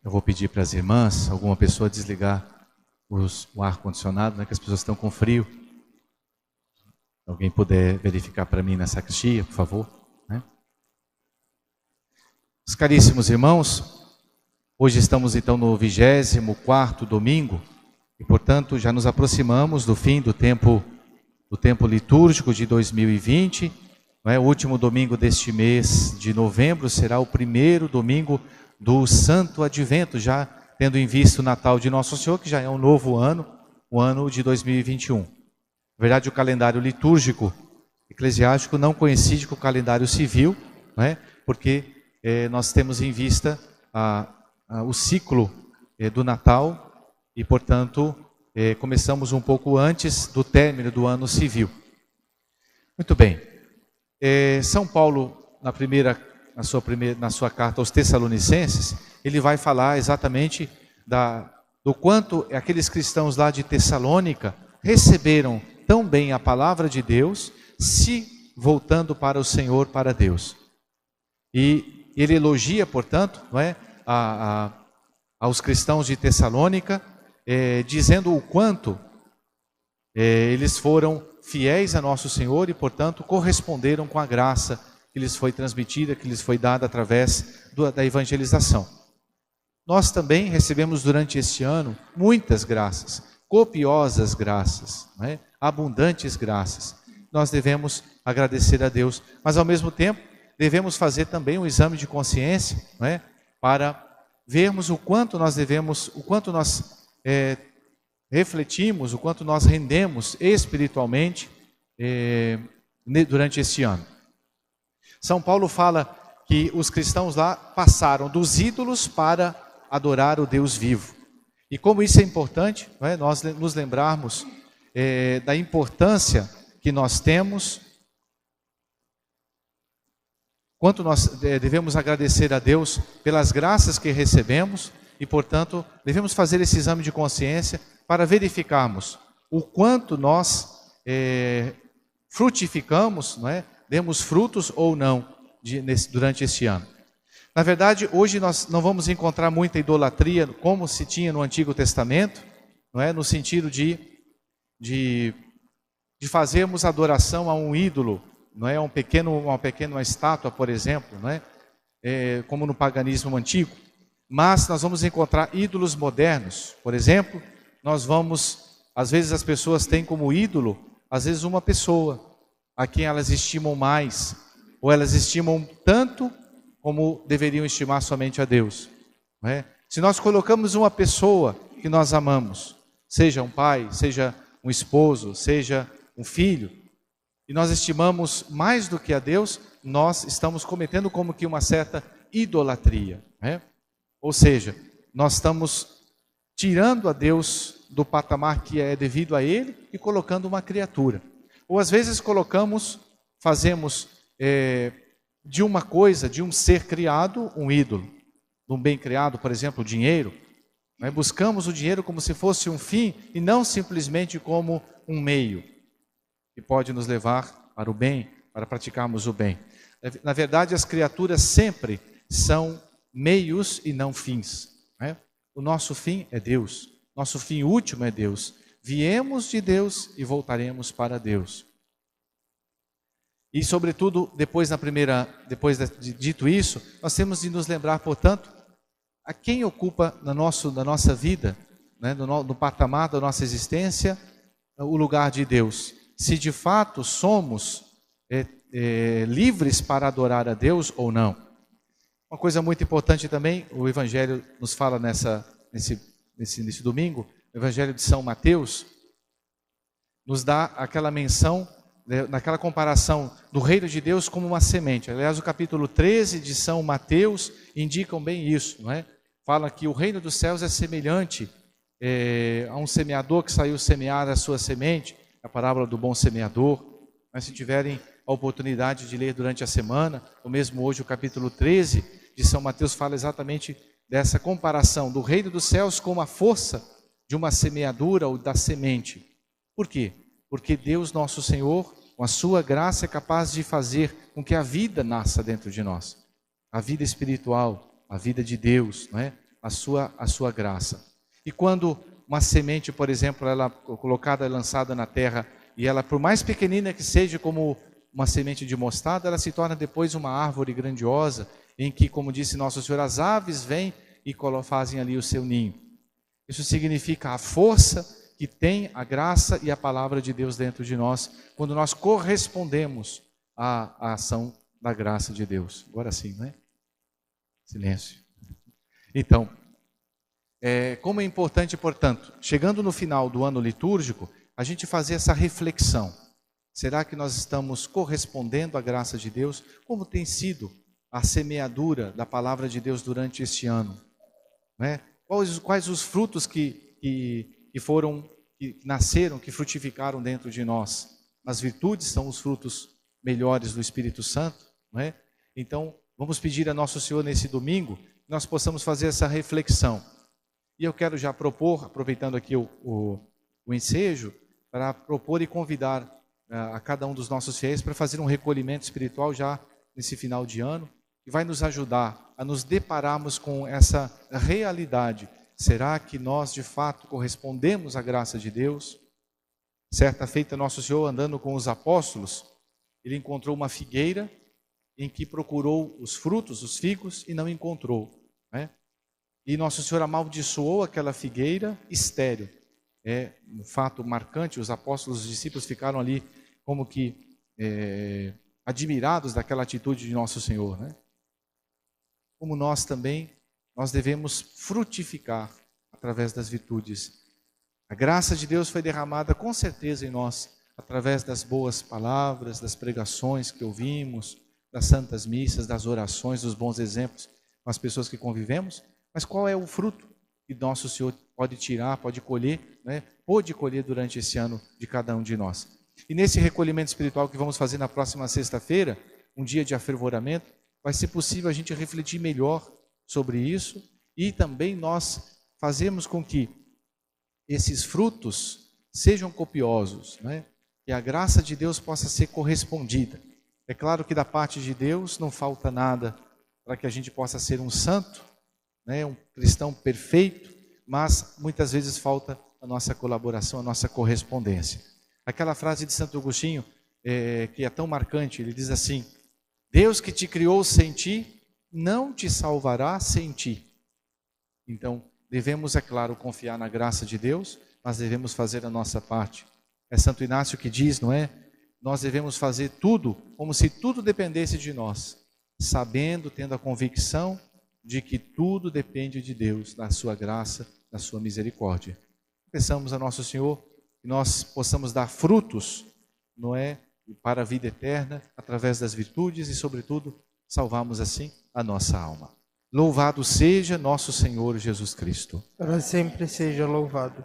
Eu vou pedir para as irmãs, alguma pessoa desligar o ar-condicionado, né, que as pessoas estão com frio. Alguém puder verificar para mim na sacristia, por favor. Né? Os caríssimos irmãos, hoje estamos então no 24º domingo e, portanto, já nos aproximamos do fim do tempo litúrgico de 2020. Não é? O último domingo deste mês de novembro será o primeiro domingo do Santo Advento, já tendo em vista o Natal de Nosso Senhor, que já é um novo ano, o ano de 2021. Na verdade, o calendário litúrgico eclesiástico não coincide com o calendário civil, não é? Porque nós temos em vista o ciclo do Natal e, portanto, começamos um pouco antes do término do ano civil. Muito bem. São Paulo, na sua carta aos Tessalonicenses, ele vai falar exatamente do quanto aqueles cristãos lá de Tessalônica receberam tão bem a palavra de Deus, se voltando para o Senhor, para Deus. E ele elogia, portanto, não é, aos cristãos de Tessalônica, dizendo o quanto eles foram fiéis a nosso Senhor e, portanto, corresponderam com a graça que lhes foi transmitida, que lhes foi dada através da evangelização. Nós também recebemos durante este ano muitas graças, copiosas graças, não é? Abundantes graças. Nós devemos agradecer a Deus, mas ao mesmo tempo devemos fazer também um exame de consciência, não é? Para vermos o quanto nós refletimos, o quanto nós rendemos espiritualmente durante este ano. São Paulo fala que os cristãos lá passaram dos ídolos para adorar o Deus vivo. E como isso é importante, não é? Nós nos lembrarmos da importância que nós temos, quanto nós devemos agradecer a Deus pelas graças que recebemos e, portanto, devemos fazer esse exame de consciência para verificarmos o quanto nós frutificamos, não é? Demos frutos ou não durante este ano. Na verdade, hoje nós não vamos encontrar muita idolatria como se tinha no Antigo Testamento, não é? No sentido de fazermos adoração a um ídolo, não é? Uma pequena estátua, por exemplo, não é? Como no paganismo antigo. Mas nós vamos encontrar ídolos modernos. Por exemplo, às vezes as pessoas têm como ídolo, às vezes uma pessoa a quem elas estimam mais, ou elas estimam tanto como deveriam estimar somente a Deus. Não é? Se nós colocamos uma pessoa que nós amamos, seja um pai, seja um esposo, seja um filho, e nós estimamos mais do que a Deus, nós estamos cometendo como que uma certa idolatria. Não é? Ou seja, nós estamos tirando a Deus do patamar que é devido a Ele e colocando uma criatura. Ou às vezes fazemos de uma coisa, de um ser criado, um ídolo. De um bem criado, por exemplo, o dinheiro. Né? Buscamos o dinheiro como se fosse um fim e não simplesmente como um meio que pode nos levar para o bem, para praticarmos o bem. Na verdade, as criaturas sempre são meios e não fins. Né? O nosso fim é Deus. Nosso fim último é Deus. Viemos de Deus e voltaremos para Deus. E, sobretudo, depois de dito isso, nós temos de nos lembrar, portanto, a quem ocupa na nossa vida, né, no patamar da nossa existência, o lugar de Deus. Se de fato somos livres para adorar a Deus ou não. Uma coisa muito importante também, o Evangelho nos fala nesse domingo, o Evangelho de São Mateus, nos dá aquela menção, naquela comparação do reino de Deus como uma semente. Aliás, o capítulo 13 de São Mateus indicam bem isso, não é? Fala que o reino dos céus é semelhante a um semeador que saiu semear a sua semente, a parábola do bom semeador. Mas se tiverem a oportunidade de ler durante a semana, ou mesmo hoje o capítulo 13 de São Mateus fala exatamente dessa comparação do reino dos céus com a força de uma semeadura ou da semente. Por quê? Porque Deus nosso Senhor, com a sua graça, é capaz de fazer com que a vida nasça dentro de nós. A vida espiritual, a vida de Deus, não é? a sua graça. E quando uma semente, por exemplo, ela colocada, lançada na terra, e ela, por mais pequenina que seja, como uma semente de mostarda, ela se torna depois uma árvore grandiosa, em que, como disse Nosso Senhor, as aves vêm e fazem ali o seu ninho. Isso significa a força que tem a graça e a palavra de Deus dentro de nós, quando nós correspondemos à ação da graça de Deus. Agora sim, não é? Silêncio. Então, como é importante, portanto, chegando no final do ano litúrgico, a gente fazer essa reflexão. Será que nós estamos correspondendo à graça de Deus? Como tem sido a semeadura da palavra de Deus durante este ano? Não é? Quais os frutos que nasceram, que frutificaram dentro de nós? As virtudes são os frutos melhores do Espírito Santo, não é? Então, vamos pedir a Nosso Senhor nesse domingo, que nós possamos fazer essa reflexão. E eu quero já propor, aproveitando aqui o ensejo, para propor e convidar a cada um dos nossos fiéis para fazer um recolhimento espiritual já nesse final de ano, que vai nos ajudar a nos depararmos com essa realidade. Será que nós de fato correspondemos à graça de Deus? Certa feita, Nosso Senhor, andando com os apóstolos, ele encontrou uma figueira em que procurou os frutos, os figos, e não encontrou, né? E Nosso Senhor amaldiçoou aquela figueira estéril. É um fato marcante, os apóstolos, os discípulos ficaram ali como que admirados daquela atitude de Nosso Senhor, né? Como nós também, nós devemos frutificar através das virtudes. A graça de Deus foi derramada com certeza em nós, através das boas palavras, das pregações que ouvimos, das santas missas, das orações, dos bons exemplos com as pessoas que convivemos. Mas qual é o fruto que Nosso Senhor pode tirar, pode colher, né? Pôde colher durante esse ano de cada um de nós? E nesse recolhimento espiritual que vamos fazer na próxima sexta-feira, um dia de afervoramento, vai ser possível a gente refletir melhor sobre isso e também nós fazermos com que esses frutos sejam copiosos, né? Que a graça de Deus possa ser correspondida. É claro que da parte de Deus não falta nada para que a gente possa ser um santo, né? Um cristão perfeito, mas muitas vezes falta a nossa colaboração, a nossa correspondência. Aquela frase de Santo Agostinho, que é tão marcante, ele diz assim: Deus que te criou sem ti, não te salvará sem ti. Então, devemos, é claro, confiar na graça de Deus, mas devemos fazer a nossa parte. É Santo Inácio que diz, não é? Nós devemos fazer tudo como se tudo dependesse de nós, sabendo, tendo a convicção de que tudo depende de Deus, da sua graça, da sua misericórdia. Peçamos a Nosso Senhor que nós possamos dar frutos, não é? Para a vida eterna, através das virtudes e, sobretudo, salvarmos assim a nossa alma. Louvado seja nosso Senhor Jesus Cristo. Para sempre seja louvado.